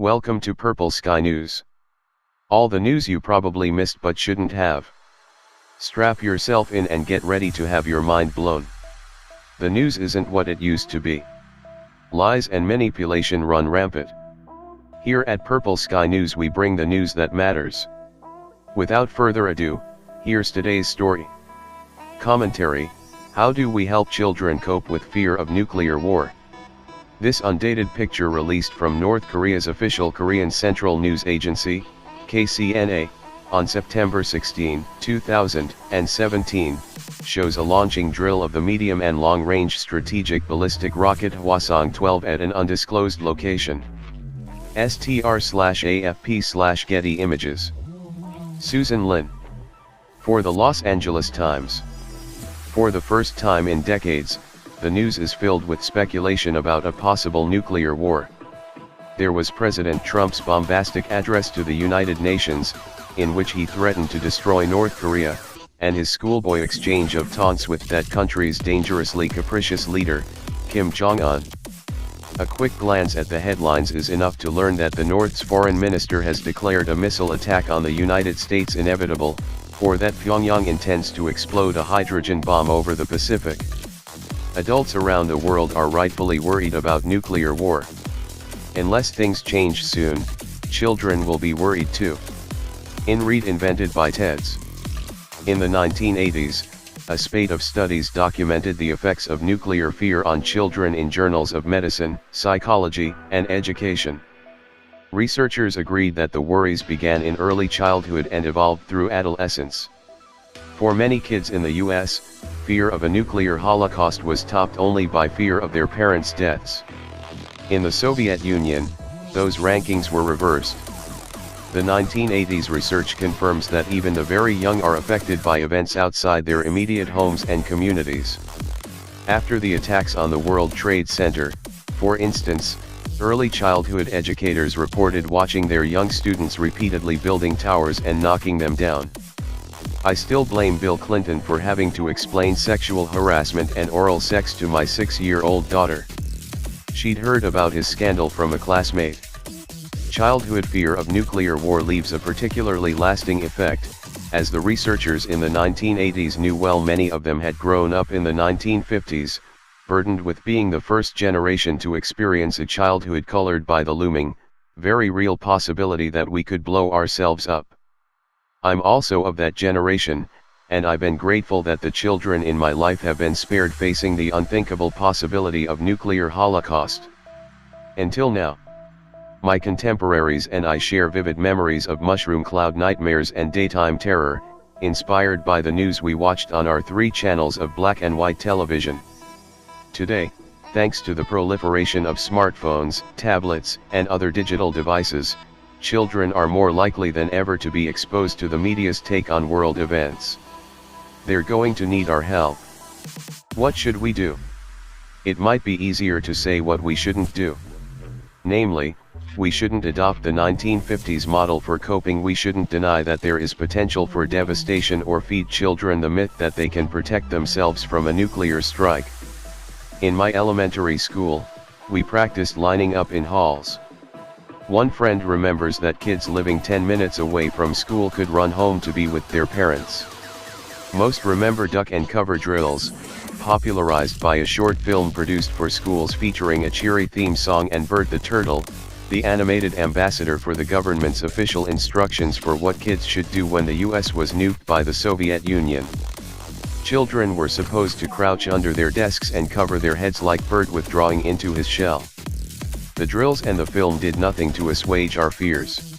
Welcome to Purple Sky News. All the news you probably missed but shouldn't have. Strap yourself in and get ready to have your mind blown. The news isn't what it used to be. Lies and manipulation run rampant. Here at Purple Sky News we bring the news that matters. Without further ado, here's today's story. Commentary: How do we help children cope with fear of nuclear war? This undated picture released from North Korea's official Korean Central News Agency, KCNA, on September 16, 2017, shows a launching drill of the medium and long-range strategic ballistic rocket Hwasong-12 at an undisclosed location. STR/AFP/Getty Images. Susan Linn. For the Los Angeles Times. For the first time in decades, the news is filled with speculation about a possible nuclear war. There was President Trump's bombastic address to the United Nations, in which he threatened to destroy North Korea, and his schoolboy exchange of taunts with that country's dangerously capricious leader, Kim Jong Un. A quick glance at the headlines is enough to learn that the North's foreign minister has declared a missile attack on the United States inevitable, or that Pyongyang intends to explode a hydrogen bomb over the Pacific. Adults around the world are rightfully worried about nuclear war. Unless things change soon, children will be worried too. inRead invented by Teads. In the 1980s, a spate of studies documented the effects of nuclear fear on children in journals of medicine, psychology, and education. Researchers agreed that the worries began in early childhood and evolved through adolescence. For many kids in the US, fear of a nuclear holocaust was topped only by fear of their parents' deaths. In the Soviet Union, those rankings were reversed. The 1980s research confirms that even the very young are affected by events outside their immediate homes and communities. After the attacks on the World Trade Center, for instance, early childhood educators reported watching their young students repeatedly building towers and knocking them down. I still blame Bill Clinton for having to explain sexual harassment and oral sex to my 6-year-old daughter. She'd heard about his scandal from a classmate. Childhood fear of nuclear war leaves a particularly lasting effect, as the researchers in the 1980s knew well many of them had grown up in the 1950s, burdened with being the first generation to experience a childhood colored by the looming, very real possibility that we could blow ourselves up. I'm also of that generation, and I've been grateful that the children in my life have been spared facing the unthinkable possibility of nuclear holocaust. Until now. My contemporaries and I share vivid memories of mushroom cloud nightmares and daytime terror, inspired by the news we watched on our 3 channels of black and white television. Today, thanks to the proliferation of smartphones, tablets, and other digital devices, children are more likely than ever to be exposed to the media's take on world events. They're going to need our help. What should we do? It might be easier to say what we shouldn't do. Namely, we shouldn't adopt the 1950s model for coping. We shouldn't deny that there is potential for devastation or feed children the myth that they can protect themselves from a nuclear strike. In my elementary school, we practiced lining up in halls. One friend remembers that kids living 10 minutes away from school could run home to be with their parents. Most remember duck and cover drills, popularized by a short film produced for schools featuring a cheery theme song and Bert the Turtle, the animated ambassador for the government's official instructions for what kids should do when the US was nuked by the Soviet Union. Children were supposed to crouch under their desks and cover their heads like Bert withdrawing into his shell. The drills and the film did nothing to assuage our fears.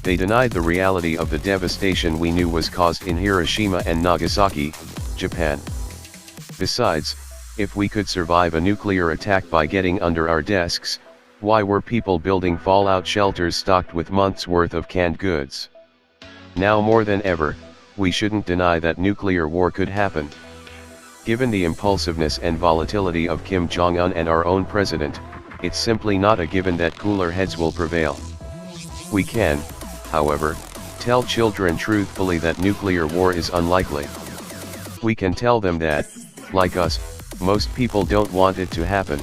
They denied the reality of the devastation we knew was caused in Hiroshima and Nagasaki, Japan. Besides, if we could survive a nuclear attack by getting under our desks, why were people building fallout shelters stocked with months' worth of canned goods? Now more than ever, we shouldn't deny that nuclear war could happen. Given the impulsiveness and volatility of Kim Jong Un and our own president, it's simply not a given that cooler heads will prevail. We can, however, tell children truthfully that nuclear war is unlikely. We can tell them that, like us, most people don't want it to happen.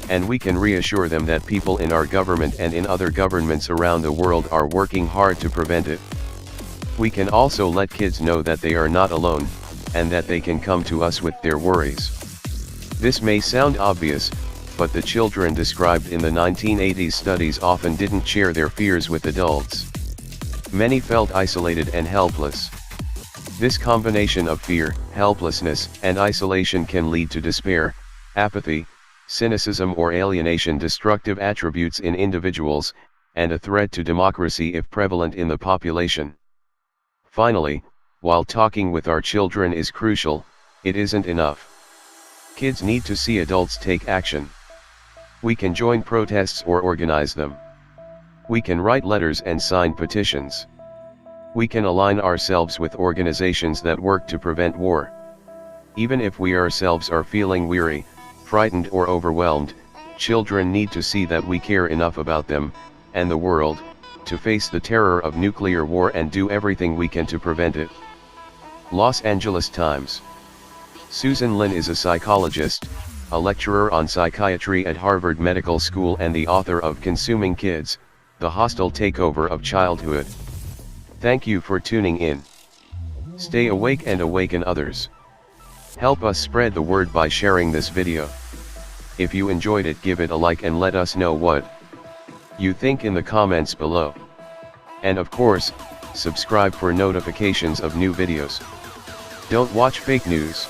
And we can reassure them that people in our government and in other governments around the world are working hard to prevent it. We can also let kids know that they are not alone, and that they can come to us with their worries. This may sound obvious, but the children described in the 1980s studies often didn't share their fears with adults. Many felt isolated and helpless. This combination of fear, helplessness, and isolation can lead to despair, apathy, cynicism or alienation, destructive attributes in individuals, and a threat to democracy if prevalent in the population. Finally, while talking with our children is crucial, it isn't enough. Kids need to see adults take action. We can join protests or organize them. We can write letters and sign petitions. We can align ourselves with organizations that work to prevent war. Even if we ourselves are feeling weary, frightened or overwhelmed, children need to see that we care enough about them, and the world, to face the terror of nuclear war and do everything we can to prevent it. Los Angeles Times. Susan Linn is a psychologist, a lecturer on psychiatry at Harvard Medical School and the author of Consuming Kids, The Hostile Takeover of Childhood. Thank you for tuning in. Stay awake and awaken others. Help us spread the word by sharing this video. If you enjoyed it, give it a like and let us know what you think in the comments below. And of course, subscribe for notifications of new videos. Don't watch fake news.